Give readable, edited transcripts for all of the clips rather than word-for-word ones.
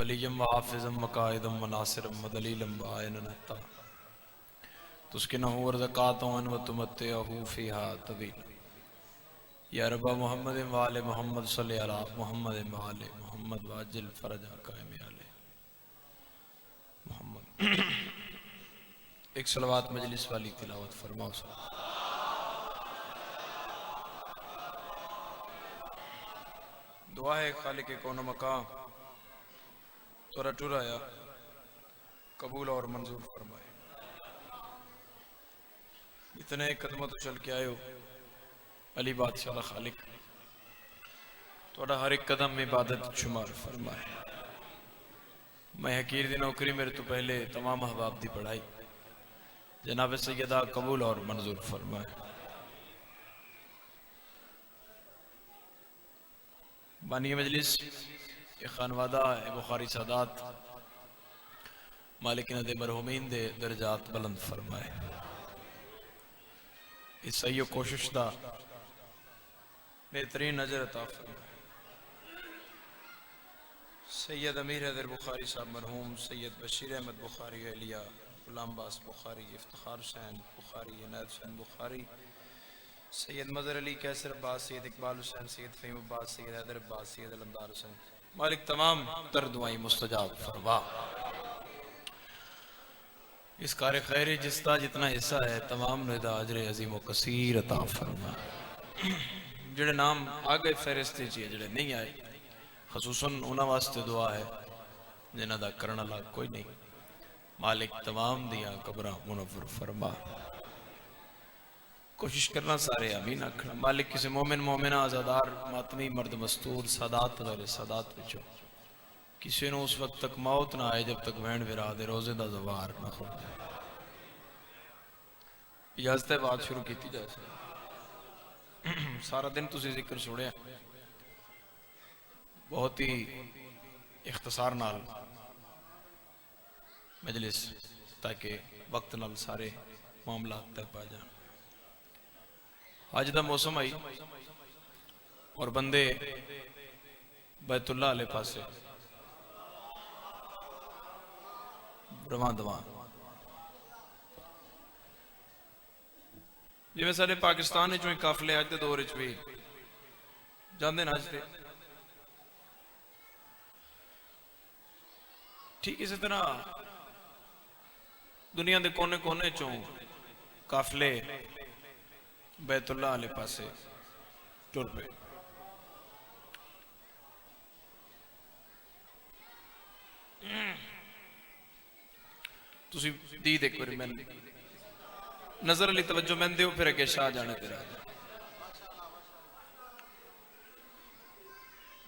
वलीयम व हाफिज़म व कायदम व नासिरम व दलीलम व आयन नहता तुस्किनहु व ज़कातन व तुमत्तिअहु फ़ीहा तवील या रब्बा मुहम्मद व आले मुहम्मद सल्लि अला मुहम्मद व आले मुहम्मद वाजिल फ़रजा कायम आले मुहम्मद। एक सलवात मजलिस वाली तिलावत फरमाओ। दुआ है खालिक कौन मकाम तोरा टुराया कबूल और मंजूर फरमाए। इतने कदमों तो चल के आयो अली बादशाह खालिक तोड़ा हर एक कदम में इबादत शुमार फरमाए। मैं हकीर दी नौकरी मेरे तो पहले तमाम अहबाब दी पढ़ाई जनाब सैयदा कबूल और मंजूर फरमाए। बानी मजलिस खानवादा बुखारी सादात मालिक ने दे मरहुमीन दे दर्जात बुलंद फरमाए। इस सही कोशिश दा बेहतरीन नजर अता फरमाए। सैयद अमीर हैदर बुखारी साहब मरहूम सैयद बशीर अहमद बुखारी एलिया गुलाम बास बुखारी इफ्तिखार हुसैन बुखारी इनायत हुसैन बुखारी सैयद मज़हर अली कैसर अब्बास सैयद इकबाल हुसैन सैयद फ़हीम अब्बास सैयद हैदर अब्बास सैयद अलमदार हुसैन मालिक तमाम तर दुआएं मुस्तजाब फरमा। इस कार्य खैर जिसका जितना हिस्सा है तमाम निदा अजर अजीम व कसीर अता फरमा। जेड़े नाम आ गए फहरिस्ते च जेड़े नहीं आए खसूसन उन्हां वास्ते दुआ है जिन्हां दा करन वाला कोई नहीं। मालिक तमाम दियां कब्रां मुनव्वर फरमा। कोशिश करना सारे आमीन आखना। मालिक किसी मोमिन मोमिना आज़ादार मातमी मर्द मस्तूर सादात वाले सादात विचों किसी ने उस वक्त तक मौत ना आए जब तक भैन विरा दे रोजे दा ज़वार ना खुल जाए। इजाजत है बात शुरू की जा सारा दिन तुसी जिक्र सुनिया बहुत ही इख्तसार नाल मजलिस ताकि वक्त नाल सारे मामला तय पा जाए। अज का मौसम आई और बंदे बैतुल्ला आले पासे रवां दवां जिवें साडे पाकिस्तान चों काफले अज के दौर भी जाते हैं। अज ठीक इसी तरह दुनिया के कोने कोने चों काफले बैतुल्ला आले पासे टुर पे। तुसी दी एक बार मैं नजर अली तवज्जो मैं दो फिर अगे शाह जाने तेरा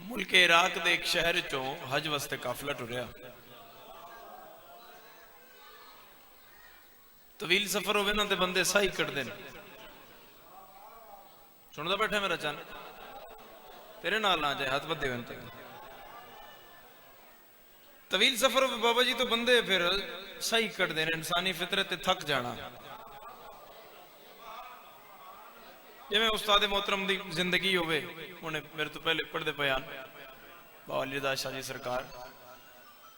मुल्क इराक दे एक शहर चों हज वास्ते काफिला टुरया। तवील सफर होवे ना ते बंदे सही कटदे ने। सुनदा बैठा मेरा चन तेरे नाल ना जाए हाथ बदे वन तक तवील सफर हो बाबा जी तो बंदे फिर सही कटदे ने। इंसानी फितरत ते थक जाना जिवें उस्ताद मोहतरम दी जिंदगी होवे उन्हें मेरे तो पहले पढ़दे बयान बाबा अलीरज़ा शाह जी सरकार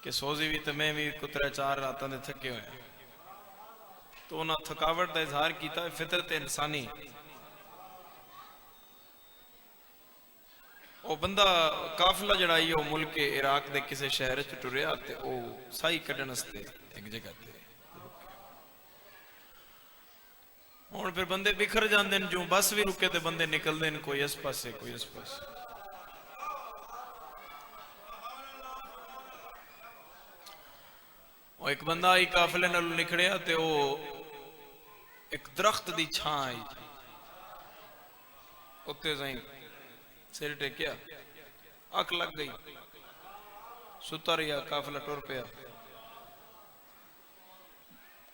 के सोजी भी तो मैं भी कुतरे 4 रातां दे थके होए तो उन्हें थकावट का इजहार किया। फितरत इंसानी वो बंदा काफिला जड़ा वो मुल्क इराक के किसी शहर च टुरया ते वो साई कड्ढण वास्ते एक जगह ते हुण फिर बंदे बिखर जाते हैं। जो बस भी रुके तो बंदे निकलते हैं कोई इस पासे कोई इस पासे। और एक बंदा आई काफिले नाल निकलिया ते वो एक दरख्त की छां आई उत्ते जाई सिर टेकिया अख लग गई सुता रहा काफिला टुर पिया।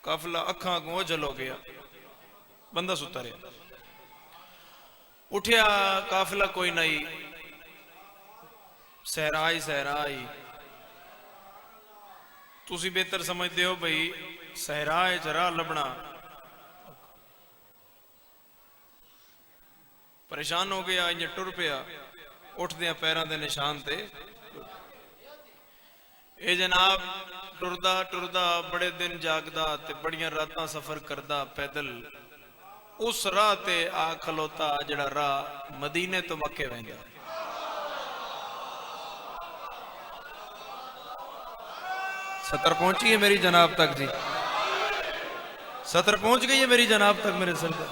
काफिला अखा अगों ओझल हो गया बंदा सुता रहा। उठिया काफिला कोई नहीं सहरा आई तुसी बेहतर समझते हो भाई सहरा राह लभना। परेशान हो गया इंज टुर पिया उठद पैरों के निशान से ये जनाब टुरदा टुरदा बड़े दिन जागदा ते बड़ियां रातां सफर करदा पैदल उस राह ते आ खलोता जड़ा राह मदीने तो मक्के वेंदा। सतर पहुंची है मेरी जनाब तक जी, सतर पहुंच गई है मेरी जनाब तक, मेरे सरदार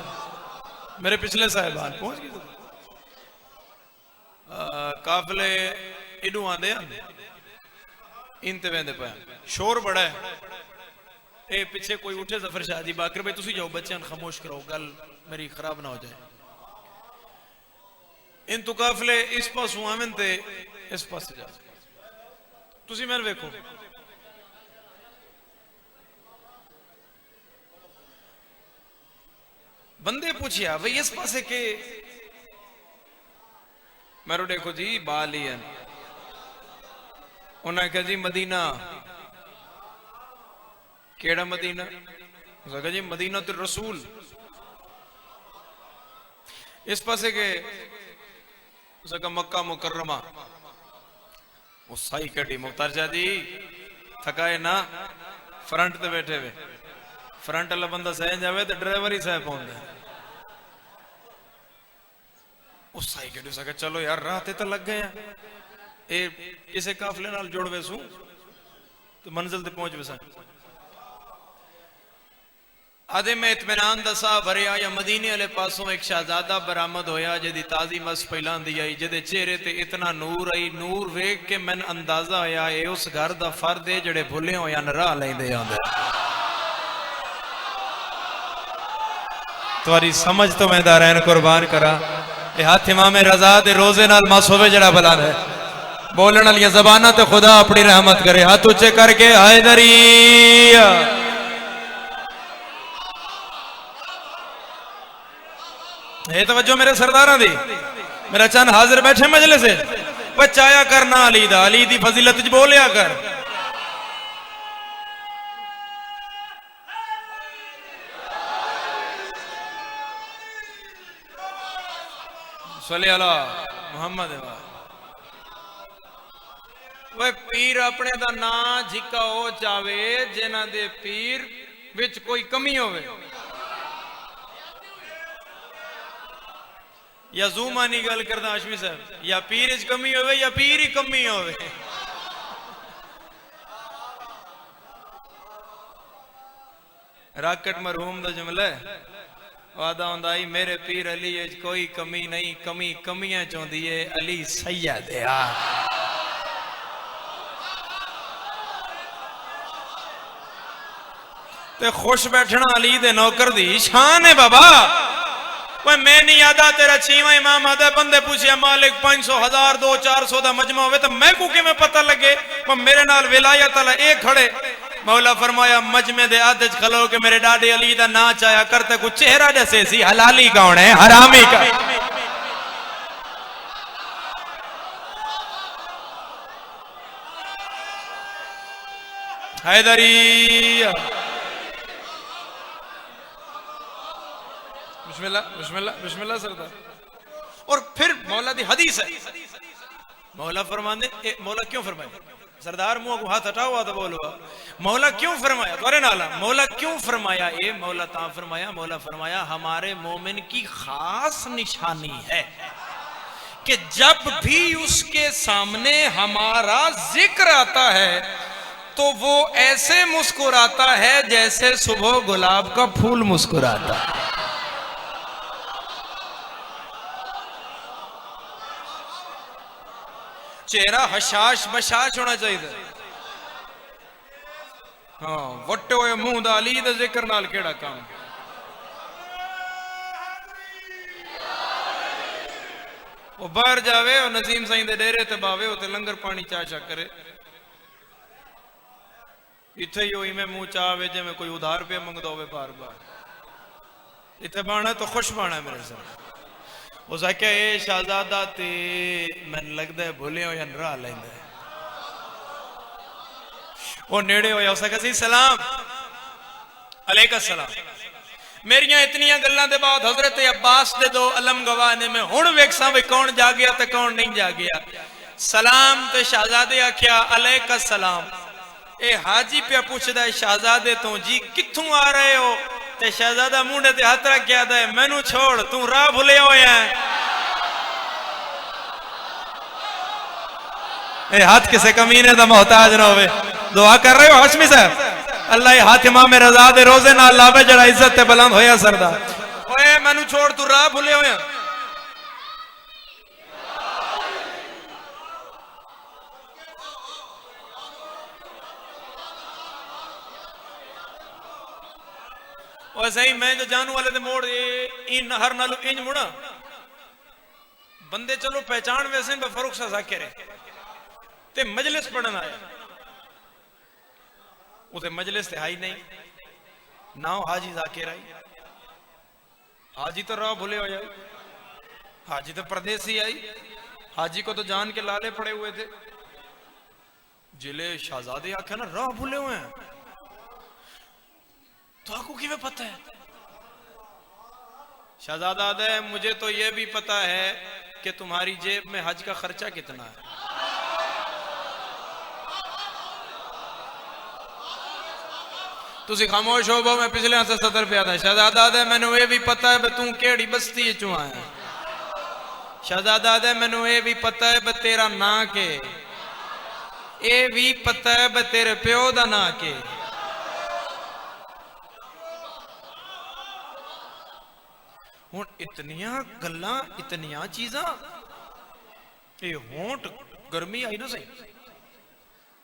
मेरे पिछले साहिबान पहुंच गए। काफिले इडू आंदे इन ते वेंदे पे शोर बड़ा है। ए पीछे कोई उठे जफर शाह जी बाकर भाई तुसी जाओ बच्चों खामोश करो गल मेरी खराब ना हो जाए। इन तो काफिले इस पासों आवन ते इस पास जा तुसी मैन वेखो बंदे पूछिया भाई इस पासे के मेरो देखो जी बाल ही है। उन्हें कहा जी मदीना केड़ा मदीना? उसने कहा जी मदीना तो रसूल। इस पासे के उसने कहा मक्का मुकर्रमा। वो सही कटी मुख्तार शाह जी थकाए ना फ्रंट ते बैठे हुए, फ्रंट वाला बंदा सह जावे तो ड्राइवर ही सह पहुंचता है। उस साई कटी उसने चलो यार राह तो लग गए ए इसे काफले नाल जुड़ वैसू तो मंजिल ते पहुंच वैसा। आदे में इत्मीनान दा साह भरिया या मदीने वाले पासों एक शहजादा बरामद होया जिहदी ताजी मस फैलांदी आई, जिहदे चेहरे ते इतना नूर आई। नूर वेख के मैन अंदाजा होया ए उस घर दा फर्द है जिहड़े भुले होया न राह लैंदे आंदे। तुम्हारी समझ तो मैं दारैन कुर्बान करा। ये हाथ इमाम रजा दे रोजे नाल मस होवे जड़ा बुलंद है, बोलने वाली जबाना ते खुदा अपनी रहमत करे। हाथ ऊंचे करके हैदरी ये तवज्जो मेरे सरदारां दी। मेरा चंद हाजिर बैठे मजले से बचाया करना अली दा, अली दी फजीलत च बोलिया कर। सल्ले अला मुहम्मद। वे पीर अपने दा ना झिका हो जावे जिन्हां दे पीर विच कोई कमी होवे या जूमानी गल करदा हाशमी साहब, या पीर च कमी होवे या पीर ही कमी होवे। राकट मरहूम दा जुमला है, वादा हुंदा ही मेरे पीर अली च कोई कमी नहीं, कमी कमियां चोंदी है अली सैयद है। ते खुश बैठना अली दे नौकर दी शान है बाबा। वह मैं नहीं आदा तेरा छीवा इमाम आदा बंदे पूछे मालिक 500 1000 2 400 दा मजमा होवे तो मैं को किवें पता लगे पर मेरे नाल विलायत वाला ए खड़े। मौला फरमाया मजमे दे आदे च खलो के मेरे डाडे अली दा ना चाया करते कुछ चेहरा जैसे सी हलाली कौन है हरामी का। हैदरी बिस्मिल्लाह बिस्मिल्लाह बिस्मिल्लाह सरदार। और फिर मौला दी हदीस है, मौला फरमाने मौला क्यों फरमाया सरदार मुंह को हाथ हटाओ तो बोलो मौला क्यों फरमाया तोरे नाला मौला क्यों फरमाया ए मौला ता फरमाया मौला फरमाया हमारे मोमिन की खास निशानी है कि जब भी उसके सामने हमारा जिक्र आता है तो वो ऐसे मुस्कुराता है जैसे सुबह गुलाब का फूल मुस्कुराता है। चेहरा हशाश बशाश होना चाहिए। हाँ वट्टे हुए मुंह दा अली दे जिक्र नाल केड़ा काम। वो बाहर जावे और नजीम साईं दे डेरे ते बावे उते लंगर पानी चाचा करे, इथे ही होई में मुंह चावे जे में कोई उधार पे मंगदा होवे बार बार। इथे बाणा तो खुश बाणा मेरे साथ। उस आख्या ए शहजादा ते मैनू लगदा है भुले हो या नरा लैंदा है। वो नेड़े होया उस आख्या सी सलाम अलैका सलाम। मेरिया इतनियां गल्लां दे बाद हजरत अब्बास दे दो अलम गवाह ने मैं हुण वेखसां वे कौन जा गया ते कौन नहीं जा गया। सलाम ते शहजादे आख्या अलैका सलाम। ए हाजी पे पूछदा है शहजादे तो जी कित्थों आ रहे हो? ते शहजादा मुंडे ते हाथ रख गया है मैनू छोड़ तू राह भुले होया है। ए हाथ किसे कमीने दा मोहताज ना होवे। दुआ कर रहे हो हाशमी साहब अल्लाह हाथ इमाम रजा दे रोजे नाल लावे जड़ा इज्जत ते बुलंद होया सरदार। ओए मैनू छोड़ तू राह भुले होया। और सही मैं जो जानू वाले मोड़ इन हर नालू इंज मुड़ा बंदे चलो पहचान वैसे फरूख सा जाकिर ते मजलिस पढ़न आया उसे मजलिस ते आई नहीं ना हाजी जाकिर आई। हाजी तो राह भूले हो जाए। हाजी तो परदेसी आई। हाजी को तो जान के लाले पड़े हुए थे। जिले शहजादे आखे ना राह भूले हुए हैं तो आपको किਵੇਂ पता है? शहजादा दे मुझे तो यह भी पता है कि तुम्हारी जेब में हज का खर्चा कितना है। तुसी खामोश हो बो मैं पिछले से सदर पे आता। शहजादा दे मैनू ये भी पता है तू केड़ी बस्ती चो आया। शहजादा दे मैनू ये भी पता है तेरा ना के। ये भी पता है तेरे प्यो दा ना के। हुण इतनिया गल्लां इतनिया चीज़ां ये होंठ गर्मी आई ना सही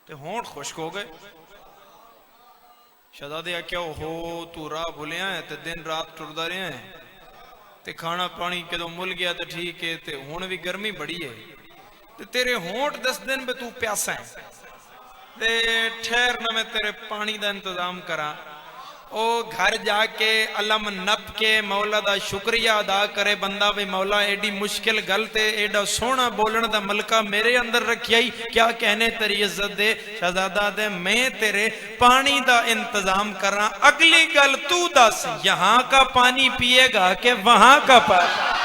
ते होंठ खुश्क हो गए। शहजादे आख्या हो तू राह भुलिया है ते दिन रात टुरदा रहा है ते खाना पानी कदों मुल गया तो ठीक है ते हुण भी गर्मी बड़ी है ते तेरे होंठ 10 दिन में तू प्यासा है ते ठहर ना मैं तेरे पानी का इंतजाम करा। ओ घर जाके अलम नप के मौला दा शुक्रिया अदा करे बंदा भी मौला एडी मुश्किल गल ते एडा सोहना बोलने दा मलका मेरे अंदर रखिया ही क्या कहने तेरी इज्जत दे। शहजादा दे मैं तेरे पानी दा इंतजाम करा। अगली गल तू दस यहाँ का पानी पिएगा कि वहां का पानी?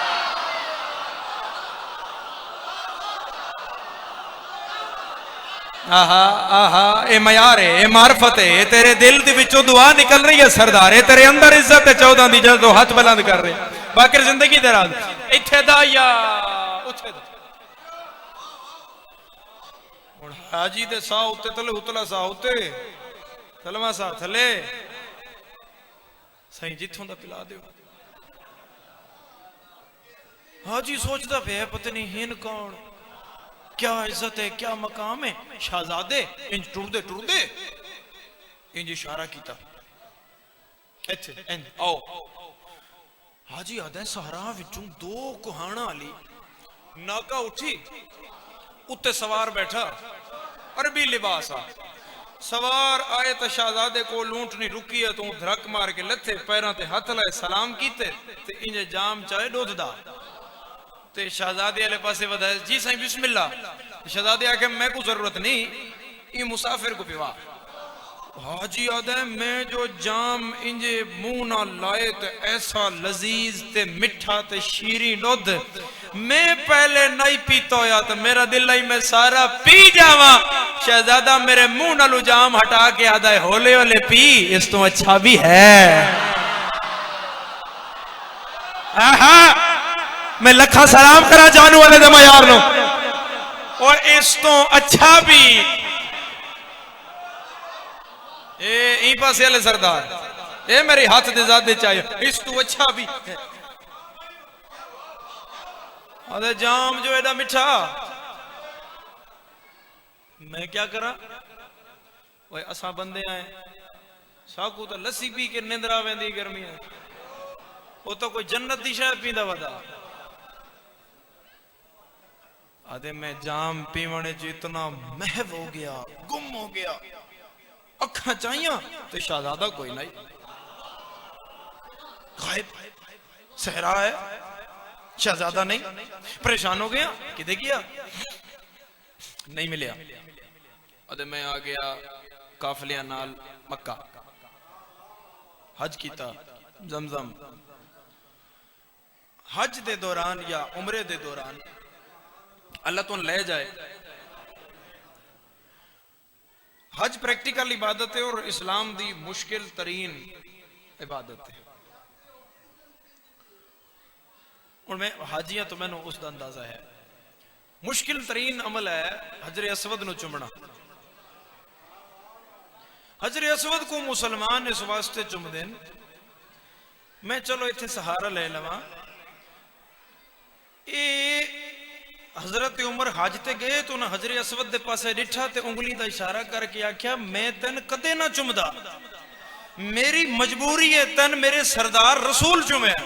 आहा आहा ए मयार है ए मार्फत है तेरे दिल दे विचों दुआ निकल रही है सरदार है तेरे अंदर इज्जत है 14 दी जदों हाथ बुलंद कर रहे बाकी जिंदगी दराज इत्थे दा या उथे दा। हुण हाजी दे साह उत्ते तले उतला साह उत्ते तलवा साह थले सही जिथों दा पिला दियो। हाजी सोचदा पे पता नहीं हिन कौन क्या इज्जत है क्या मकाम है। शहजादे इंज टुरदे टुरदे इंज इशारा किया आओ। हाजी आदा सहारा विचों 2 कुहाना वाली नाका उठी उत्ते सवार बैठा अरबी लिबास आ सवार आए तो शहजादे को लूंट नहीं रुकी है तू धड़क मार के लथे पैरों ते हाथ लाए सलाम कीते ते इंज जाम चाहे दूध दा ते शहजादे वाले पासे वधाए जी साईं बिस्मिल्लाह। शहजादे आके मैं को जरूरत नहीं ये मुसाफिर को पिवा। हाजी आदा मैं जो जाम इंजे मुंह ना लाए तो ऐसा लजीज ते मिठा ते शीरी दूध मैं पहले नहीं पीता होया तो मेरा दिल ही मैं सारा पी जावा। शहजादा मेरे मुंह नालू जाम हटा के आदा है होले होले पी इस तो अच्छा भी है। आहा मैं लखा सलाम करा जानू वाले दमा यार नो और इस तो अच्छा भी ए पासे वाले सरदार ए मेरे हाथ दे ज़ादे चाहिए इस तो अच्छा भी अरे जाम जो एडा मिठा मैं क्या करा। वो असा बंदे आए साकू तो लस्सी पी के निंद्रा वेंदी गर्मी है वो तो कोई जन्नत दी शायद पींदा वदा। अरे मैं जाम पीवने च इतना महव हो गया गुम हो गया अखा चाहिए तो शहजादा कोई नहीं गायब सहरा है शहजादा नहीं। परेशान हो गया किधे गया नहीं मिलिया। अरे मैं आ गया काफिले नाल मक्का हज कीता जमजम। हज दे दौरान या उमरे दे दौरान अल्लाह तो ले जाए हज प्रैक्टिकल इबादत है और इस्लाम दी मुश्किल तरीन इबादत है। और मैं हाजियां तो मैंने उसका अंदाजा है, मुश्किल तरीन अमल है हजर असवद नु चुमना। हजर असवद को मुसलमान इस वास्ते चुमदे न, मैं चलो इत्थे सहारा ले लवा। हजरत उमर हज ते गए तो ना हजरे असवद दे पासे डिठा ते उंगली का इशारा करके आख्या मैं तेन कदे ना चुमदा, मेरी मजबूरी है, तेन मेरे सरदार रसूल चुमया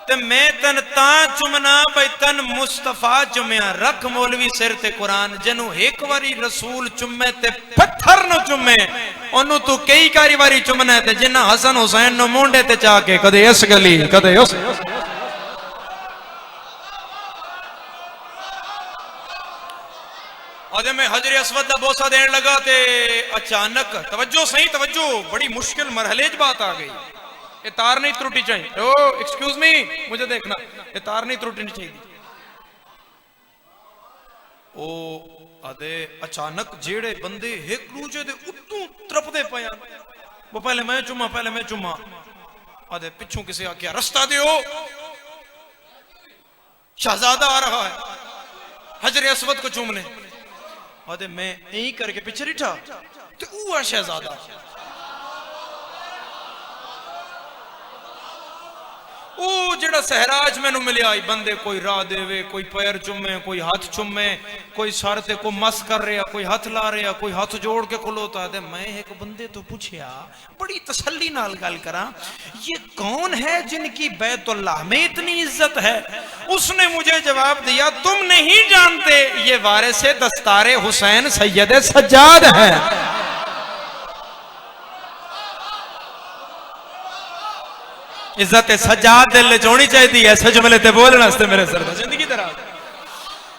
ते मैं तेन ता चुमना भाई तेन मुस्तफा चुमया। रख मौलवी सिर ते कुरान, जिन्हों एक बारी रसूल चुमे ते पत्थर न चुमे ओनू तू कई बारी चुमना है। जिन्ना हसन हुसैन नो मुंडे ते चाके कदे इस गली कदे उस। अदे मैं हजरे असवद दा बोसा देने लगा ते अचानक, तवज्जो सही तवज्जो, बड़ी मुश्किल मरहले बात आ गई। ये तार नहीं त्रुटनी चाहिए, ओ एक्सक्यूज मी मुझे देखना, ये तार नहीं त्रुटनी चाहिए। ओ अदे अचानक जेड़े बंदे एक दूजे दे उत्तों तरपदे पे, वो पहले मैं चुमा पहले मैं चुमा। अदे पिछों किसी आख्या रास्ता दियो, शहजादा आ रहा है हजरे असवद को चूमने। अदे मैं यही करके पीछे रिठा तो वो शहजादा। ओ जेड़ा सहराज मैनू मिलिया बंदे, कोई राह देवे, कोई पैर चुमे, कोई हाथ चुमे, कोई सर ते को मस कर रहा, कोई हाथ ला रहा, कोई हाथ जोड़ के खलोता है। मैं एक बंदे तो पूछया बड़ी तसल्ली नाल गल करा, ये कौन है जिनकी बैतुल्लाह में इतनी इज्जत है? उसने मुझे जवाब दिया तुम नहीं जानते, ये वारिसे दस्तारे हुसैन सैयद सज्जाद है। इज्जत सज्जाद दिल होनी चाहिए है, सच मिले ते बोलने वास्ते मेरे सरदार जिंदगी तरह।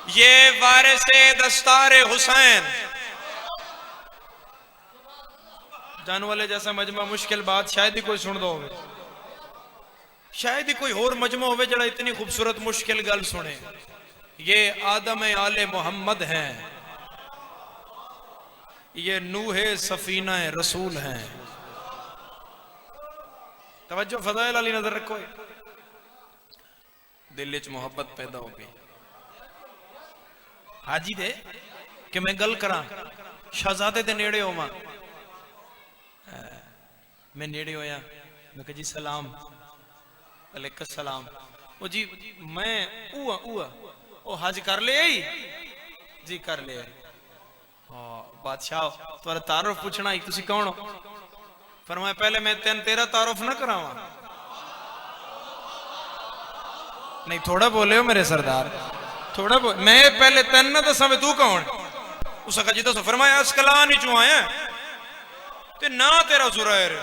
ये वारिसे दस्तारे हुसैन, जान वाले जैसा मजमा मुश्किल बात शायद ही कोई सुन दो, शायद ही कोई और मजमा हो जरा इतनी खूबसूरत मुश्किल गल सुने। ये आदम आले मोहम्मद हैं, ये नूहे सफीना रसूल हैं। तवज्जो फज़ाइल अली नजर रखो, दिल च मोहब्बत पैदा हो गई हाजी दे कि मैं गल करा शहजादे दे नेड़े होवा। मैं नेड़े होया, मैं कहा जी सलाम अलैकुम सलाम। ओ जी मैं उआ उआ ओ हज कर ले आई जी, कर ले। हाँ बादशाह तुम्हारा तारुफ पूछना ही, तुसी कौन हो? फरमाया पहले मैं तेरा तारुफ ना करावा। नहीं थोड़ा बोले हो मेरे सरदार, थोड़ा मैं पहले तेन ना दसा तू कौन? उस जी दसो। फरमाया अस्कलान चो आया ते ना तेरा जुरैर,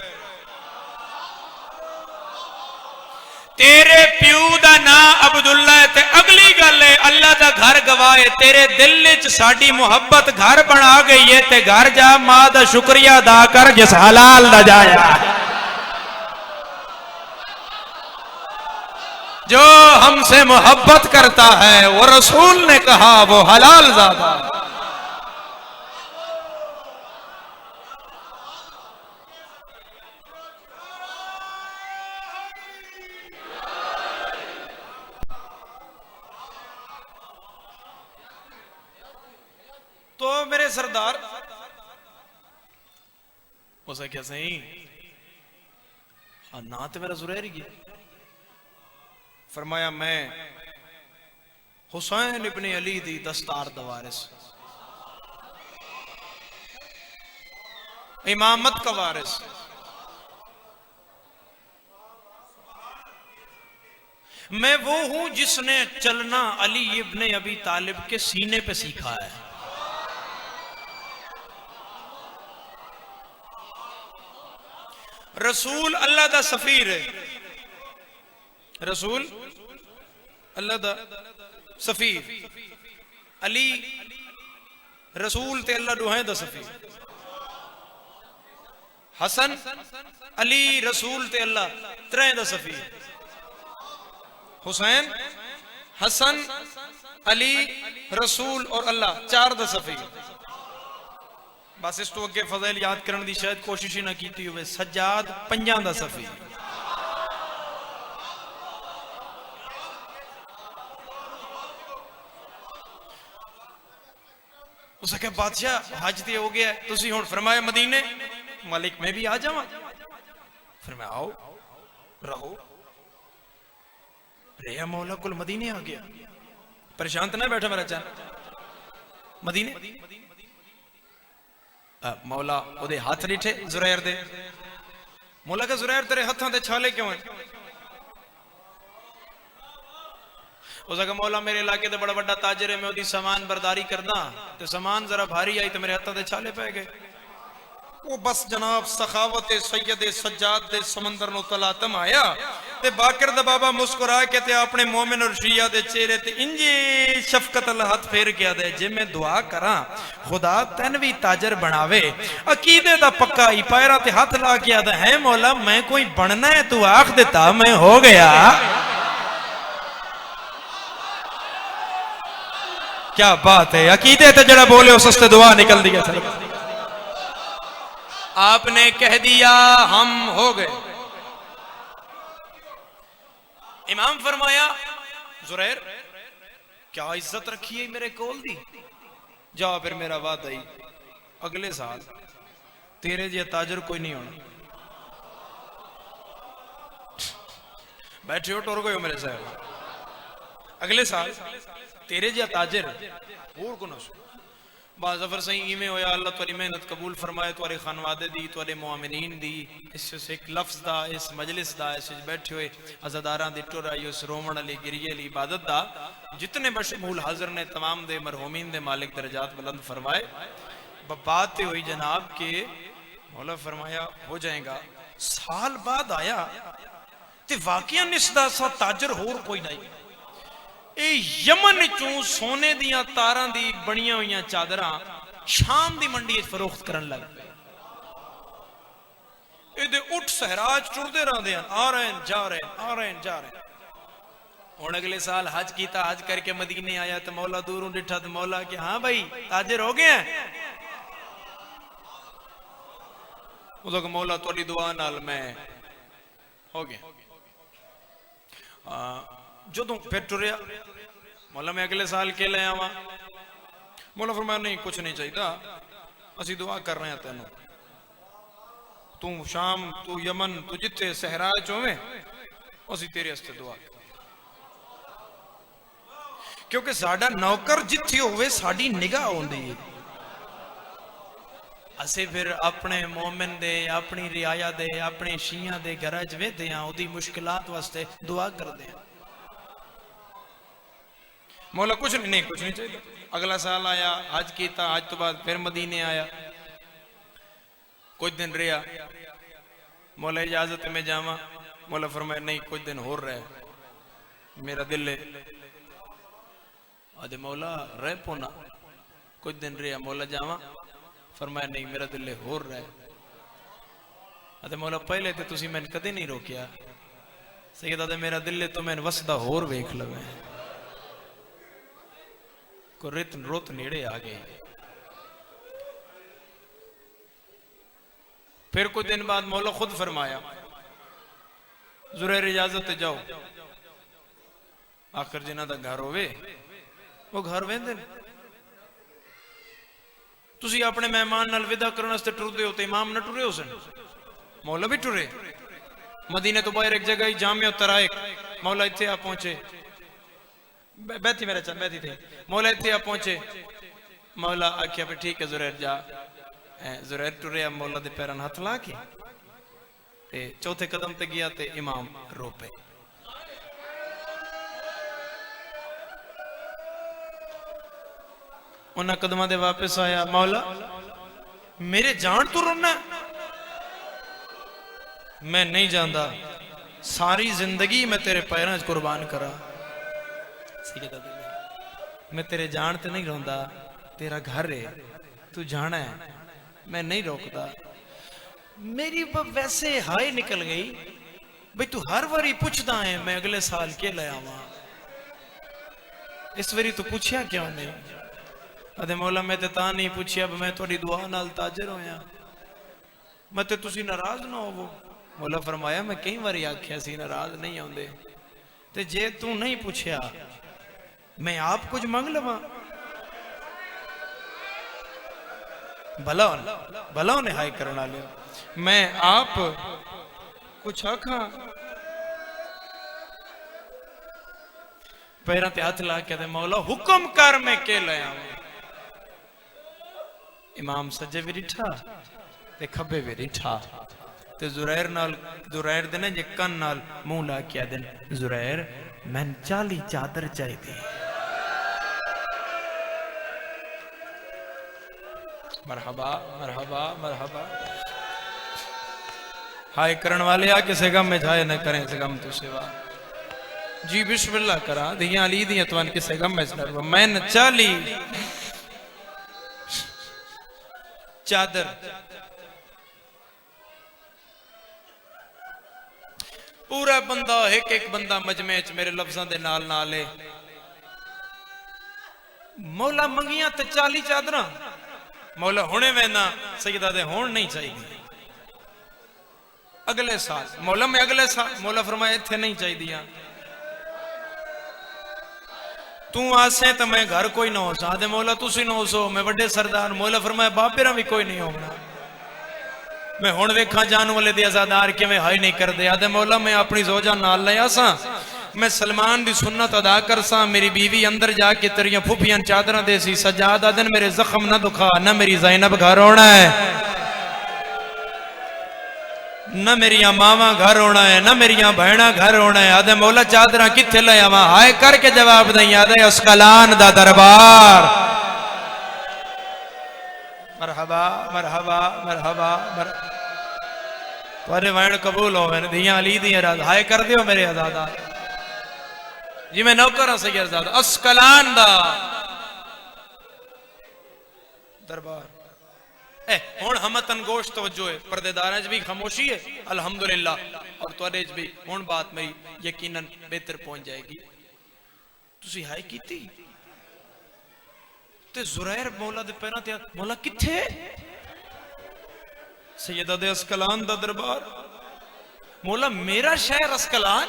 तेरे प्यू दा ना अब्दुल्ला है ते अगली गल है अल्लाह दा घर गवाए तेरे दिल च साडी मुहब्बत घर बना गई है ते घर जा मां दा शुक्रिया अदा कर जिस हलाल दा जाया। जो हमसे मोहब्बत करता है वो रसूल ने कहा वो हलाल ज़ादा। तो मेरे सरदार उसे क्या सही ना तो मेरा जुरैर ही गया। फरमाया मैं हुसैन इब्ने अली दी दस्तार दा वारिस, इमामत का वारिस। मैं वो हूं जिसने चलना अली इब्ने अबी तालिब के सीने पे सीखा है। रसूल अल्लाह दा सफीर है, रसूल अल्लाह दा सफीर, अली रसूल ते अल्लाह दुहां दा सफीर। हसन अली रसूल ते अल्लाह त्रै दा सफीर। हुसैन हसन अली रसूल और अल्लाह चार दा सफीर। बस इस तो अगे फज़ैल याद करने की शायद कोशिश ही ना की हो। सज्जाद पंजां दा सफी, उसे क्या बादशाह हज ते हो गया, तुसी हुण फरमाया मदीने, मालिक मैं भी आ जावा। फिर मैं आओ रहो रे मौला कुल मदीने आ गया। परेशान तो ना बैठा मेरा चैन मदीने। मौला ओदे हाथ रिठे जुरैर दे। मौला का जुरैर तेरे हाथों ते छाले क्यों है? उसका मौला मेरे इलाके ते बड़ा बड़ा ताजर है, मैं ओदी सामान बरदारी करदा ते सामान जरा भारी आई तो मेरे हाथों ते छाले पै गए। वो बस जनाब सखावत सैयद सज्जाद दे समंदर नो तलातम आया ते बाकर दा बाबा मुस्कुरा के ते अपने मोमिन और शिया दे चेहरे ते इंजी शफकत अल हाथ फेर गया दे, जे मैं दुआ करा खुदा तैन भी ताजर बनावे। अकीदे दा पक्का ही पैरा ते हाथ ला के आदा है मौला मैं कोई बनना है, तू आख देता मैं हो गया। क्या बात है, अकीदे ते जड़ा बोले उस हस्ते दुआ निकल दी है। आपने कह दिया हम हो गए। इमाम फरमाया जुरैर क्या इज्जत रखी है मेरे कोल दी, जा फिर मेरा वादा ही अगले साल तेरे जे ताजर कोई नहीं होना। बैठे हो टुर गए हो मेरे साहब, अगले साल तेरे जे ताजर और को ना। बाज़फर सही इवें होया, अल्लाह तुहारी मेहनत कबूल फरमाए, तुहारे खानवादे दी तुहारे मुआमिनीन दी। इस एक लफ्ज़ दा इस मजलिस दा इस बैठे हुए अज़ादारां दी टुर आई उस रोमन अली गिरिये अली इबादत दा जितने बशमूल हाजिर ने तमाम दे मरहूमीन दे मालिक दरजात बुलंद फरमाए। बात हुई जनाब के मौला फरमाया हो जाएगा। साल बाद आया ते वाकई इसदा सा ताजर होर कोई नहीं। यमन चू सोने दियां तारां दी बनिया हुई चादरां शाम दी मंडी फरोख्त करन लग पे। इहदे उठ सहराज टुरदे रहंदे हैं, आ रहे हैं जा रहे हैं, आ रहे हैं जा रहे हैं। हुण अगले साल हज कीता, हज करके मदीने आया तो मौला दूरों डिठा तो मौला कि हाँ भाई ताजर हो गए हैं। उदो मौला तुहाडी दुआ नाल मैं हो गया। जदों फिर टुरिया मौला मैं अगले साल के ले आवा। मौला फरमाया नहीं कुछ नहीं चाहिए, असी दुआ कर रहे हैं तेन, तू शाम तू यमन तू जिथे सहरा चोवे असी तेरे हस्ते दुआ, क्योंकि साडा नौकर जिथे होवे साडी निगाह होंदी है। असी फिर अपने मोमिन दे अपनी रियाया दे अपने शिया दे घर च वेदे हां, ओदी मुश्किलात वास्ते दुआ करदे हां। मौला कुछ नहीं कुछ नहीं चाहिए। अगला साल आया, हज किया, हज तो बाद फिर मदीने आया, कुछ दिन रहा। मौला इजाजत है मैं जावा। मौला फरमाया नहीं कुछ दिन होर रहे, मेरा दिल है। आदे मौला रह पोना, कुछ दिन रहा। मौला जावा। फरमाया नहीं मेरा दिल होर रहे। आदे मौला पहले तो तुसी मैंने कदे नहीं रोकिया। सही दादे मेरा दिल तो मैंने वसदा होर वेख लवे को रित रुत नेड़े आ गई। फिर कुछ दिन बाद मौला खुद फरमाया जुरैर इजाजत जाओ। आखिर जिन्हां दा घर होवे वो घर वेंदे ने। तुसी अपने मेहमान नाल विदा करन वास्ते टुरदे हो ते इमाम न टुरे हो सन, मौला भी टुरे। मदीने तो बाहर एक जगह ही जामिया तराइक, मौला इत्थे आ पहुंचे। बैठी मेरा चंद बैठी थे। मौला इत्थे आ पहुंचे। मौला आख्या भी ठीक है जुरैर जा। जुरैर टुरे मौला दे पैरां हथ ला के ते चौथे कदम ते गया ते इमाम रो पे। उन्हें कदमां दे वापस आया। मौला मेरे जान तू रोना? मैं नहीं जानता, सारी जिंदगी मैं तेरे पैरां च कुर्बान करा। मैं तेरे जान ते नहीं रोंदा, तेरा घर है, तू जाना है, मैं नहीं रोकता। मेरी वैसे हाय निकल गई भाई तू हर बारी पूछदा है मैं अगले साल के ले आवा, इस बारी तू पूछया क्यों नहीं? अदे मौला मैं ते ता नहीं पूछया मैं थोड़ी दुआ नाल ताजर होया, मैं ते तुसी नाराज ना होवो। मौला फरमाया मैं कई बार आख्या सी नाराज नहीं आउंदे, ते जे तू नहीं पूछया मैं आप कुछ मंग लवा। भला भला ने हाय करना ले, मैं आप कुछ आखा। पैरों ते हाथ ला के मौला हुक्म कर मैं के लाया। इमाम सज्जे भी रिठा ते खब्बे भी रिठा, ते जुरैर नाल जुरैर दे ने जे कन नाल मुंह ला के आदन जुरैर मैं 40 चादर चाहिए। मरहबा मरहबा मरहबा। हाय करण वाले आ किसे गम में जाए न करें से गम तो सिवा। जी बिस्मिल्लाह करा दियां अली दियां तुम किसे गम में डरवा। मैं 40 चादर पूरा बंदा एक एक बंदा मजमे च मेरे लफ्जां दे नाल नाल है। मौला मंगिया ते 40 चादर। मौला हुणे वेना सैयदा दे होण नहीं चाहिए अगले साल। मौला मैं अगले साल। मौला फरमाया इत्थे नहीं चाहिए। तू आसे तो मैं घर कोई ना हो सा। मौला तुसी ना हो सो मैं बड़े सरदार। मौला फरमाया बाबेरा भी कोई नहीं होना। मैं हुण वेखा जान वाले दे आजादार किवें हाय नहीं करदे। आदे मौला मैं अपनी जोजा नाल लिया सा, मैं सलमान दी सुन्नत अदा कर सा। मेरी बीवी अंदर जाके तेरिया फुफियां चादर दे सी सजा दा दिन मेरे जख्म ना दुखा। ना मेरी ज़ैनब घर होना है, न मेरिया मावा घर होना है, न मेरिया बहना घर होना है। आदे मौला चादर किथे ले आवा। हाय करके जवाब दई आदे अस्कलान दा दरबार। मरहबा मरहबा मरहबा मर तुहाडे वैन कबूल होवे दियां अली दियां राज। हाय कर दियो मेरे आजादा जी मैं नौकर हां सैयद आजादा अस्कलान दा दरबार। हुण हमतन गोश्त तवज्जो है, पर्देदारां च भी खामोशी है अल्हम्दुलिल्लाह, और तुहाडे च भी हुण बात मेरी यकीनन बेहतर पहुंच जाएगी। तुसी हाय कीती ते जुरैर मौला दे पैरां ते मौला किथे। सैयदा दे अस्कलान दा दरबार। मौला मेरा शहर अस्कलान।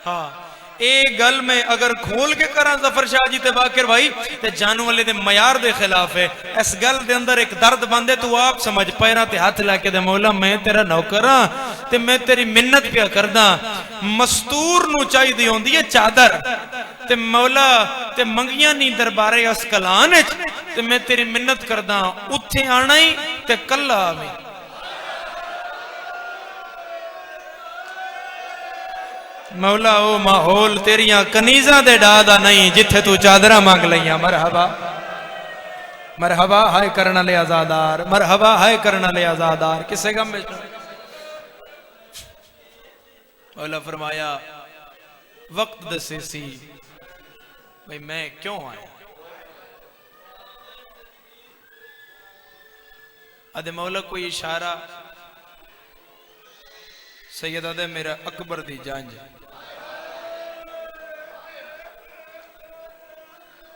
हाँ ए गल में अगर खोल के करा जफर शाह जी ते बाकिर भाई ते जानू वाले दे मयार दे खिलाफ है। इस गल दे अंदर एक दर्द बंदे तू आप समझ। पैरां ते हाथ लाके दे मौला मैं तेरा नौकर हां ते मैं तेरी मिन्नत पिया करदा। मस्तूर नू चाहिदी होंदी है चादर ते मौला ते मंगियां नी दरबारे अस्कलान विच ते मैं तेरी मिन्नत करदा उत्थे आना ही ते कल्ला आवे। मौला ओ माहौल तेरिया कनीजा दे डादा नहीं जिथे तू चादरा मांग लिया। मरहबा मरहबा हाय करना ले आजादार। मरहबा हाय करना ले आजादार। किसे गम में मौला फरमाया वक्त दसे सी भाई मैं क्यों आया। अदे मौला कोई इशारा सैयदा दे मेरा अकबर दी जांज।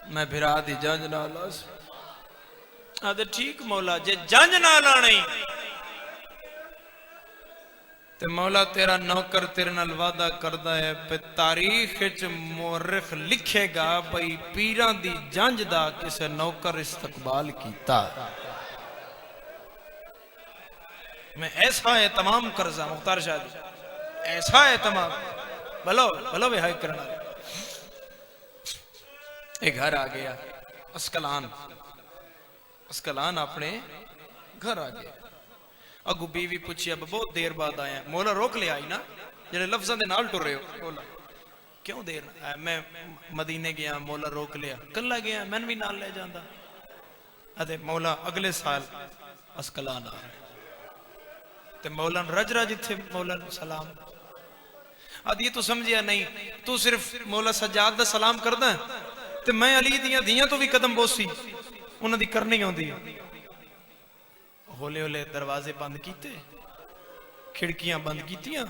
मैं फिरा दी जंज नाल आदे ठीक मौला जे जंज नाल आनी ते मौला तेरा नौकर तेरे नाल वादा करदा है पे तारीख च मुअर्रिख लिखेगा भाई पीरां दी जंज दा किसे नौकर इस्तकबाल कीता। मैं ऐसा है तमाम कर्जा मुख्तार शाह ऐसा है तमाम भलो भलो भी हाय करना। एक घर आ गया अस्कलान। अस्कलान अपने घर आ गया। अगू बीवी पूछी अब बहुत देर बाद आया। मौला रोक ले आई ना जेड़े लफ्जां दे नाल टुर रहे हो। मौला क्यों देर मैं मदीने गया मौला रोक लिया। कल्ला गया मैंने भी नाल ले जांदा। अते मौला अगले साल अस्कलान आ रहा ते मौला रज रज इत्थे मौला सलाम। आदि तू समझिया नहीं तू सिर्फ मौला सज्जाद दा सलाम करदा ते मैं अली दियां दियां तो भी कदम बोसी उन्हां दी करनी आउंदी। होले होले दरवाजे बंद कीते खिड़कियां बंद कीतियां।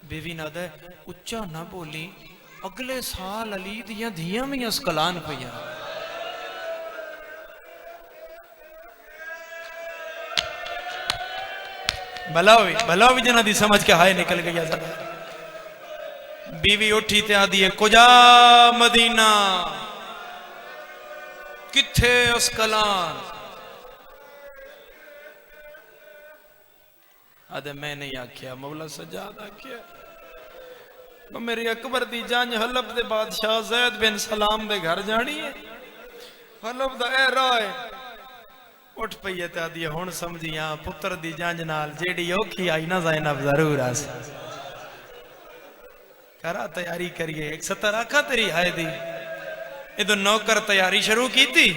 बीवी नादा उच्चा ना बोली अगले साल अली दियां धियां भी अस्कलान पईयां। भला भी जना दी समझ के हाय निकल गई। बीवी उठी ते आदी है कुजा मदीना किथे अस्कलान। आदे मैं नहीं आख्या, मौला सज्जाद आख्या। मेरी अकबर दी जंज हलब दे बादशाह ज़ैद बिन सलाम दे घर जानी है। हलब दा ए राह है। उठ पई ते आदी हुण समझी हां पुत्र दी जंज नाल जेड़ी औखी आई ना ज़ैनब जरूर आस। करा तैयारी करिए। एक 70 आखा तेरी हाय दी। इदो नौकर तैयारी शुरू की थी।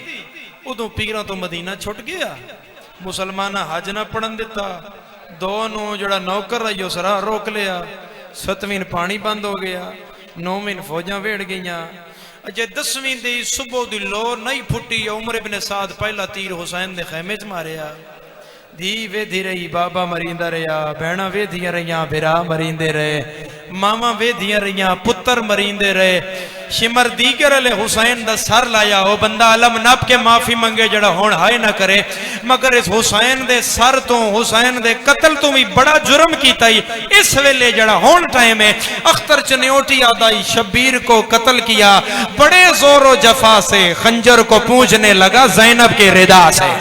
उदों पीरां तो मदीना छुट गया। मुसलमान हज ना पढ़न दिता। दोनों जड़ा नौकर रही उस राह रोक लिया। 7वीं पानी बंद हो गया। 9वीं फौजा वेड़ गईयां। अजे 10वीं दी सुबह दी लो नहीं फुटी। उमर इब्ने साद पहला तीर हुसैन दे खैमे च मारिया। धी वेधी रही बाबा मरींदा रहा। भैणा वेधियां रहियां बिरा मरींदे रहे। मामा वेधियां रहियां पुत्र मरींदे रहे। शिमर दीगर अले हुसैन दा सर लाया। वो बंदा अलम नप के माफी मंगे जड़ा हुण हाय ना करे। मगर इस हुसैन दे सर तो हुसैन दे कत्ल तो भी बड़ा जुर्म कीता ही। इस वेले जड़ा हुण टाइम है अख्तर चन्योटी आदाई शब्बीर को कत्ल किया। बड़े जोरो जफा से खंजर को पूंछने लगा ज़ैनब के रिदा से।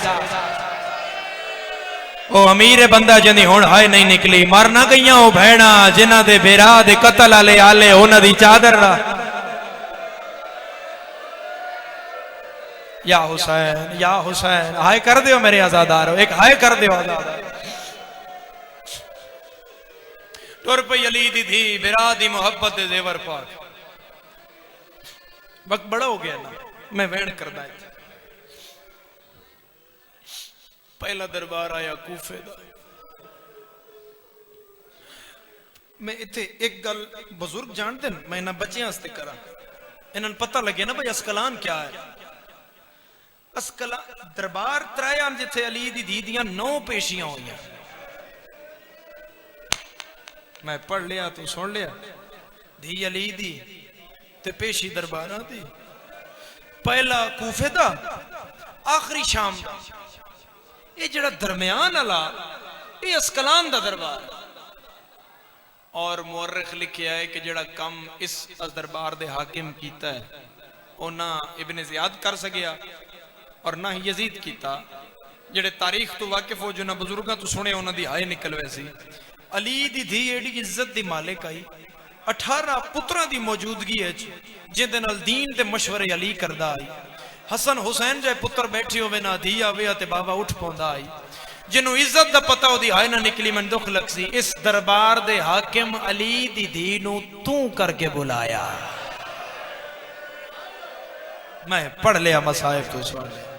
ओ अमीर बंदा जिंदी हुण हाय नहीं निकली। मर ना गईयां ओ भैणा जिन्हां दे बेरा दे कत्ल आले आले उन्हां दी चादर रा। या हुसैन हाय कर दियो मेरे आजादारो। एक हाय कर दियो आजादार। तुर पई अली दी धी बिरा दी मोहब्बत दे जेवर पाक। वक्त बड़ा हो गया ना मैं वैन करदा। पहला दरबार आया कूफे दा। मैं इत्थे एक गल बुजुर्ग जानते हैं मैं इन्हां बच्चों वास्ते करा। इन्हां पता लगे ना भाई अस्कलान क्या है। अस्कलान दरबार त्रायान जिथे अली दी धी दियां 9 पेशियां हुई। मैं पढ़ लिया तू सुन लिया। धी अली दी ते पेशी दरबार दी। पहला कूफे दा आखिरी शाम दा। ये जड़ा दरम्यान वाला ये अस्कलान दा दरबार। और मुअर्रिख लिखिया है कि जड़ा कम इस दरबार दे हाकिम कीता है ओ ना इब्ने ज़ियाद कर सकिया और ना ही यजीद कीता। जड़े तारीख तो वाकिफ हो जो ना बुजुर्गां तो सुने उन्हां दी हाय निकल वैसी। अली दी धी एडी इज्जत दी मालिक आई। 18 पुत्रां दी मौजूदगी है जिंदे नाल दीन ते मशवरे अली करदा आई। हसन हुसैन जे पुत्र बैठी होवे ना धी आवे ते बाबा उठ पौंदा आई। जिन्हों इज्जत दा पता ओदी हाय ना निकली मन दुख लगसी। इस दरबार दे हाकिम अली दी धी नू तू करके बुलाया। मैं पढ़ लिया मसाइब तो सुन लिया।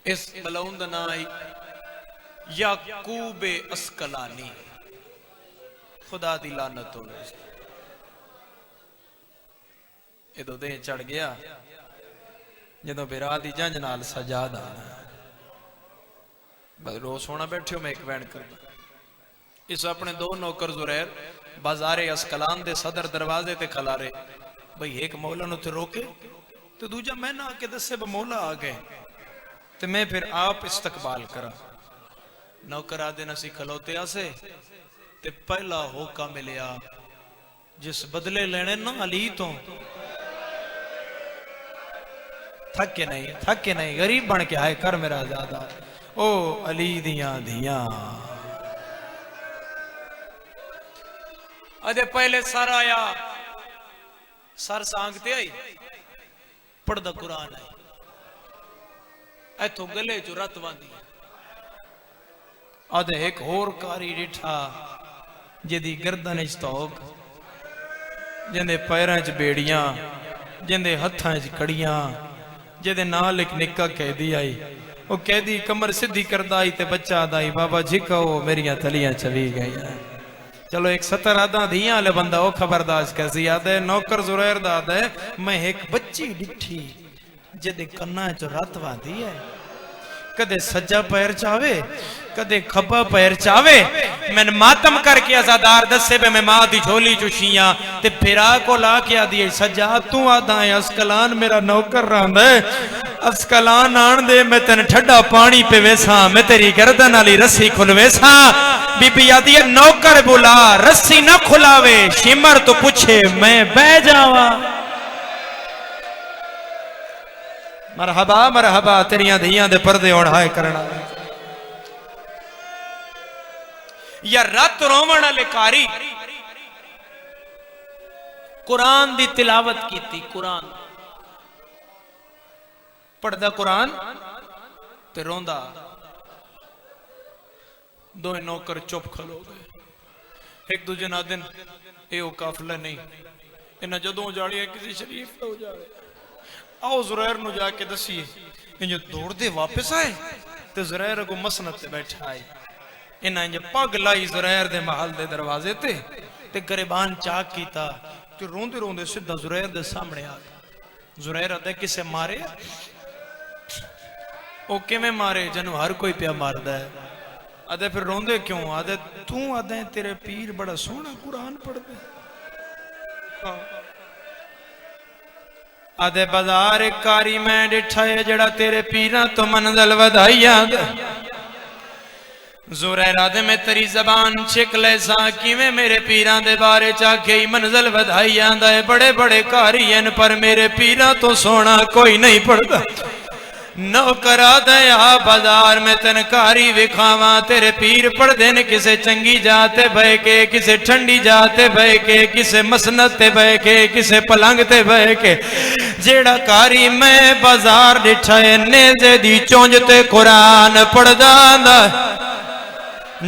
इस मलऊन दा नाम है याकूब अस्कलानी। खुदा दी लानत हो। इदों दे चढ़ गया जदों बिरा दी जंज नाल सजाद आना। रोज सोना बैठे हो मैं एक वैन कर। इस अपने 2 नौकर जुरैर बाजारे अस्कलान दे सदर दरवाजे ते खलारे। भाई एक मौला नु ते रोके तो दूजा मैं ना आके दसे मौला आ गए ते मैं फिर आप इस्तकबाल करा। नौकर आदे नसी खलोते आसे ते पहला होका मिलिया जिस बदले लेने ना अली तो थके नहीं गरीब बन के आए कर मेरा ज्यादा। ओ अली दियां धियां अदे पहले सर आया। सर सांगते आई पढ़दा कुरान आई। इथों गले चो रत वादी। आदे एक होर कारी डिठा जिदी गर्दन च तोक जिंदे पैरां च बेड़ियां जिंदे हत्थां च कड़ियां जिदे नाल एक निक्का कैदी आई। वो कैदी कमर सीधी करदा आई ते बच्चा आदा बाबा झिकाओ मेरियां तलियां चली गई। चलो एक 70 आदा धियां वाले बंदा वो खबरदाश कैसी आदे नौकर जुरैर दा आदे मैं एक बच्ची डिठी जिदे कन्ना च रत वादी है। कदे सज्जा पैर चावे कदे खब्बा पैर चावे। मैंने मातम करके अजादार दसे पे मैं मां दी झोली चुशियां ते फिरा को ला के आदि सज्जा तू आदा है अस्कलान मेरा नौकर रहा है अस्कलान आन दे मैं तेन ठंडा पानी पे वेसा मैं तेरी गर्दन वाली रस्सी खुलवेसा। बीबी आदि नौकर बुला रस्सी न खुलावे शिमर तो पूछे मैं बह जावा। मरहबा मरहबा तेरिया धियां दे पर्दे होण हाय करना। या रत रोवण वाले कारी कुरान दी तिलावत कीती कुरान पढ़दा कुरान ते रोंदा। दो नौकर चुप खलो गए एक दूजे ना दिन ये काफिला नहीं इन्हें जदों उजाड़िया किसी शरीफ का उजाड़े आओ जुरैर नु जाके दसीए इंज दौड़ते वापस आए ते जुरैर को मसनद ते बैठा आए इन्हें इंज पग लाई जुरैर दे महल दे दरवाजे ते गरीबान चाक कीता ते रोंदे रोंदे सीधा जुरैर दे सामने आ गया। जुरैर आदे किसे मारे ओ किवें मारे जनु हर कोई पिया मारदा है। आदे फिर रोंदे क्यों आदे तू आदे तेरे पीर बड़ा सोहना कुरान पढ़दे। आदे बाजार कारी मैं डिठा है जड़ा तेरे पीरा तो मंजिल वधाई आद। जुरैर आदे मैं तेरी जबान छिक ले सा किवें मेरे पीरा दे बारे चाके ही मंजिल वधाई आंदा है। बड़े बड़े कारी हैं पर मेरे पीरा तो सोना कोई नहीं पड़ता। नौकरा दया बाजार में तनकारी विखावा तेरे पीर पढ़दे ने किसे चंगी जाते बह के किसे ठंडी जाते बह के किसे मसनद ते बह के किसे पलंग ते बह के। जेड़ा कारी मैं बाजार डिठा है नेजे दी चोंज ते कुरान पढ़दा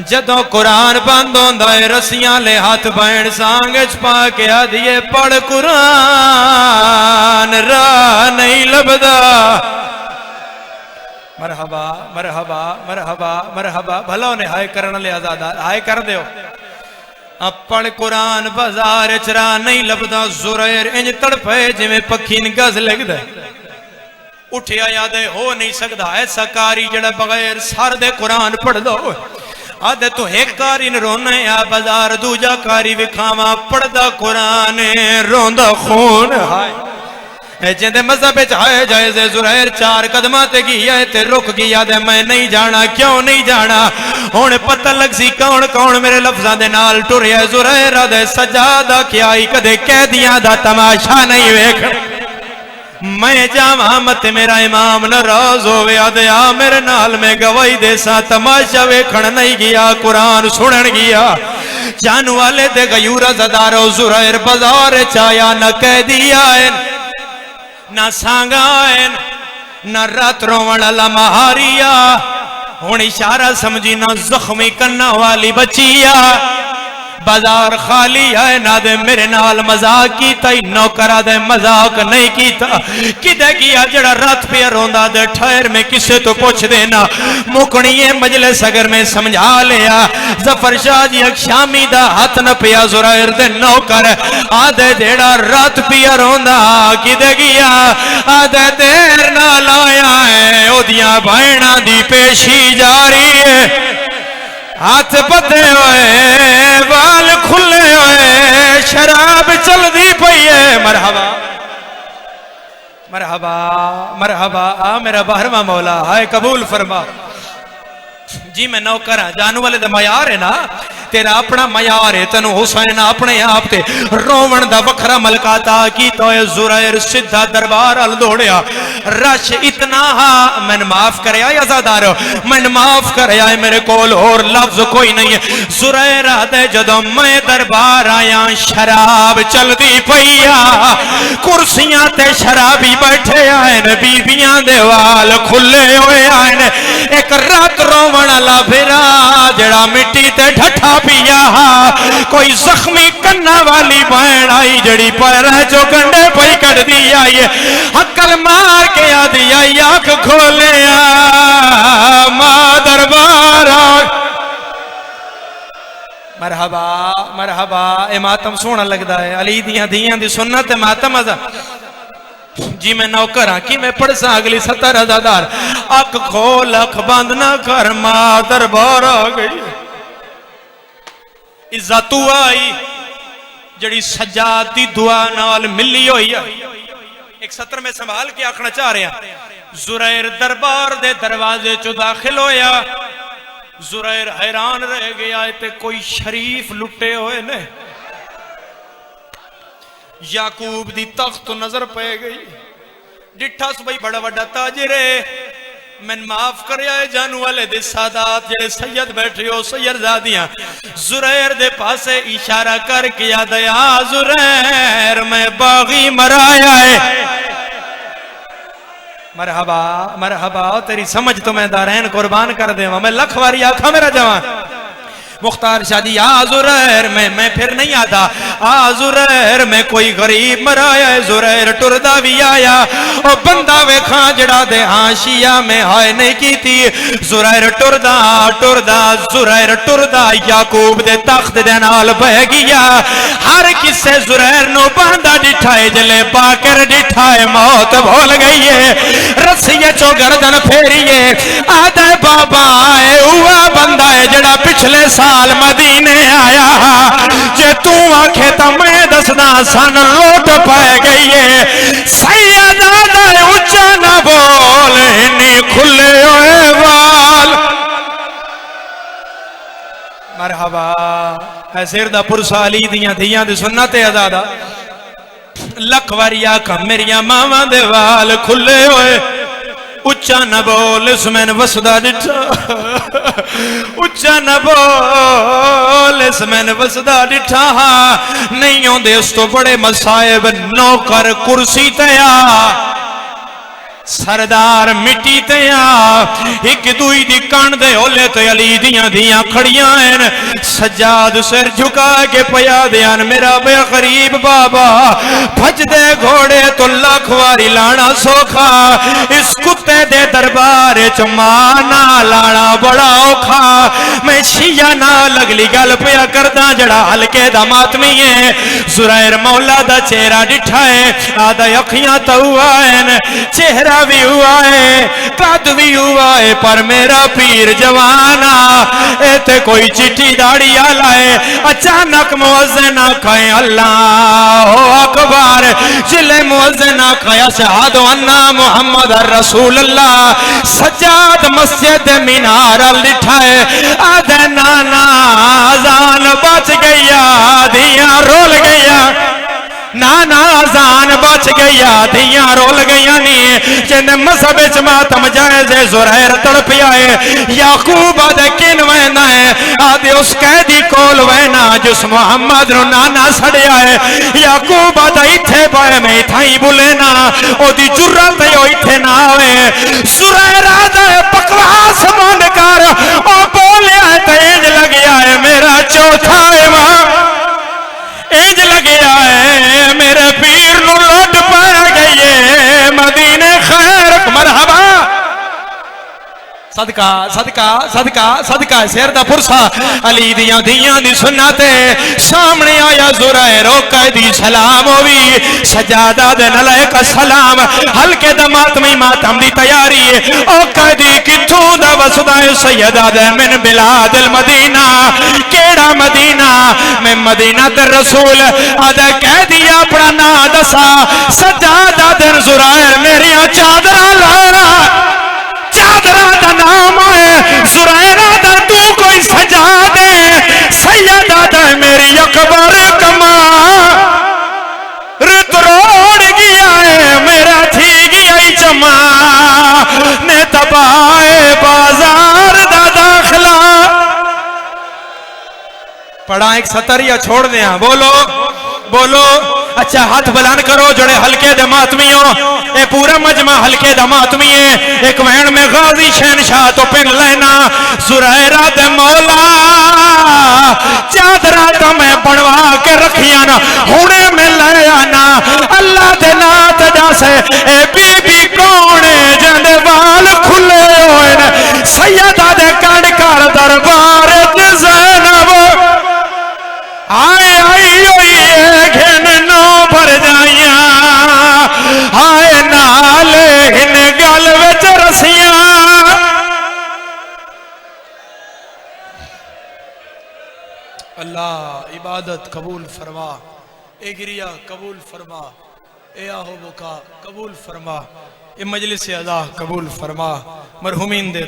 जदों कुरान बंद होंदा है रस्सियां ले हाथ बैण सांग च पा के आदिए पढ़ कुरान राह नहीं लभदा। मरहबा मरहबा मरहबा मरहबा भला ने हाय करन ले आजादा हाय कर दियो। अब पढ़ कुरान बाजार चरा नहीं लभदा। जुरैर इंज तड़पे जिवें पखी न गज लगदा उठिया याद हो नहीं सकदा ऐसा कारी जड़ा बगैर सर दे कुरान पढ़ दो। आदे तू एक कारी न रोना या बाजार दूजा कारी विखावा पढ़दा कुरान रोंदा खून हाय जिंदे मजहब आए जाए। जुरैर चार कदम ते गया ते रुक गया दे मैं नहीं जाना क्यों नहीं जाना हुण पता लग सी कौन कौन मेरे लफ्जां दे नाल टुरिया। जुरैर आदे सजादा क्या ही कदे कैदियां दा तमाशा नहीं वेख मैं जावा मत मेरा इमाम नाराज होवे। आदे आ मेरे नाल में गवाही देसा तमाशा वेखण नहीं गया कुरान सुनन गया। जानू वाले दे गयूरा ज़दारो जुरैर बाजार चाया न कैदी आए ना सांगायन ना रात रोवण वाला महारिया हुण इशारा समझी ना जख्मी कन्ना वाली बचिया। बाजार खाली है ना दे मेरे नाल मजाक कीता नौकरा दे मजाक नहीं कीता किदे किया जड़ा रात पे रोंदा दे ठहर में किसे तो पूछ देना मुकनी है मजलिस अगर मैं समझा लिया। जफर शाह जी शामी दा हाथ न पिया जुरैर दे नौकर आदे जेड़ा रात पिया रोंदा किदे किया आदे देर ना लाया है ओदियां भैणां दी पेशी जारी है। हाथ बधे हुए बाल खुले हुए शराब चलती पई है। मरहबा मरहबा मरहबा आ मेरा बाहरवा मौला हाय कबूल फरमा। जी मैं नौकर हाँ जानू वाले दा मयार है ना तेरा अपना मयार है तेन हुसैन अपने आप ते रोवण दा वखरा मलकाता की तो जुरैर सीधा दरबार अल दौड़िया। रश इतना हा मैंने माफ करे आजादार मैंने माफ करे मेरे कोल और लफ्ज कोई नहीं है। जुरैर आदे जदों मैं दरबार आया शराब चलती पईया कुर्सियां ते शराबी बैठे आए बीबियां दे वाल खुले हुए आए। एक रात रोवण वाला फिरा जड़ा मिट्टी ते ठठा पिया कोई जख्मी कन्ना वाली बहन आई जड़ी पैर जो गंडे पई कट दी आई हक्कल मार के आदि आई आंख खोले मां दरबार। मरहबा मरहबा ए मातम सोहना लगदा है अली दियां धियां दी सुन्नत मातम अजा जी मैं नौकर हाँ कि मैं पढ़सा अगली 70,000 अख खोल अख बंद ना कर मां दरबार आ गई। इज्जत तू आई जड़ी सज्जाद दी दुआ नाल मिली हुई है। एक सत्र में संभाल के आखना चाह रहा जुरैर दरबार दे दरवाजे चो दाखिल होया। जुरैर हैरान रह गया ते कोई शरीफ लुटे हुए ने। याकूब दी तख्त तो नजर पै गई। डिठा भाई बड़ा बड़ा ताजिर है मैं माफ कर जानू वाले दे सादात जेड़े सैयद बैठे हो सैयदजादियां जुरैर दे पासे इशारा करके याद आ जुरैर मैं बागी मराया है। मरहबा मरहबा तेरी समझ तो मैं दारैन कुर्बान कर देवा मैं लख वारी आखा मेरा जवान। मुख्तार शादी आ जुरैर मैं फिर नहीं आता आ जुरैर मैं कोई गरीब मराया है। जुरैर टुरदा भी आया और बंदा वेखा जड़ा दे हाशिया में हाय नहीं की थी। जुरैर टुरदा टुरदा जुरैर टुरदा याकूब दे तख्त दे नाल बह गया। हर किसे जुरैर नो बांधा डिठाए जले पाकर डिठाए मौत भूल गई है। रस्सिये चो गर्दन फेरिए आदे बाबा आए हुआ बंदा है जड़ा पिछले साल मदीने आया। जे तू आखे तो मैं दसदा सन लोट पै गई है। सैयद उच्चा ना बोल इन्नी खुले हुए वाल। मरहबा है सिर दा पुरसा अली दियां धियां दी सुन्नत है आजादा। लख वारी आखा मेरिया मावां दे वाल खुले होए। उच्चा न बोल इसमें वसदा डिठा उच्चा न बोल इसमें वसदा डिठा। नहीं आंदे उस तो बड़े मसायब नौकर कुर्सी तया सरदार मिट्टी ते आ। एक दुई दी कान दे ओले ते अली दियां दियां खड़ियां हैं। सज्जाद सिर झुका के पया देन मेरा बेगरीब बाबा भजदे घोड़े तो लख वारी लाना सोखा। इस कुत्ते दे दरबार च मां ना लाना बड़ा औखा। मैं शिया ना लगली गल पिया करदा जड़ा हल्के दा मातमी है। जुरैर मौला दा चेहरा डिठा है आदा अखियां तो हुआ है चेहरा भी हुआ है कद भी हुआ है पर मेरा पीर जवाना एते कोई चिट्ठी दाड़ी आला है। अचानक मुअज्जिन आखे अल्लाह अकबर। जिले मुअज्जिन आखे अशहदु अन्ना मुहम्मद रसूल अल्लाह। सज्जाद मस्जिद मीनार लिठा है आधे नाना अजान बच गया धियां रोल गया। नाना अजान बच गया धियां रोल गई नी जिन मजहब च मातम जायज जुरैर तड़प आए। याकूब आदे किन वहना है आदे उस कैदी कोल वहना जिस मुहम्मद नु नाना सड़िया है। याकूब आदा इथे पाए मैं इथाई बुले ना ओदी जुर्रत ओ इथे ना आवे। जुरैर आदा बकवास बंद कर ओ बोलिया तेज लगिया है मेरा चौथा इमाम इंज लगिया है मेरे पीर नु लौट पा गई है मदीने खैर। मरहबा सदका सदका सदका सदका सिर दा पुरसा अली दियां धियां दी सुन्नत सामने आया जुरैर ओ कैदी सलाम होवी। सजादा दे नलायक सलाम हल्के दा मातमी मातम दी तैयारी ओ कैदी किथों दा वसदा है सैयदा दे मिन बिलादिल मदीना। केड़ा मदीना मैं मदीना ते रसूल आदा कैदी अपना ना दसा। सजादा दे जुरैर मेरिया चादरा ला चादरा दा नाम है जुरैरा दा तू कोई सजा दे। सैयदा दा मेरी अकबर कमा रुत रोड़ गया है मेरा थी गया जमा ने तबाए बाजार दा दाखला। पढ़ा एक सतरिया छोड़ दे बोलो बोलो। अच्छा हाथ बुलंद करो जोड़े हल्के दे मातमियों ए पूरा मजमा हल्के दा मातमी है। एक वहन में गाजी शहनशाह तो पिन लेना जुरैरा दे मौला चादरा तो मैं बनवा के रखिया ना हुणे में ले आना। अल्लाह दे नात दस ए बीबी कौन है जिंदे वाल खुले होए ने। सैयदा दे कण कर दरबार च ज़ैनब आए आई होई घिन नो भर जाइया। हाय अल्लाह इबादत कबूल फरमा, ए गिरिया कबूल फरमा, ए आहो बुका कबूल फरमा, ए मजलिस अदा कबूल फरमा, मरहुमीन दे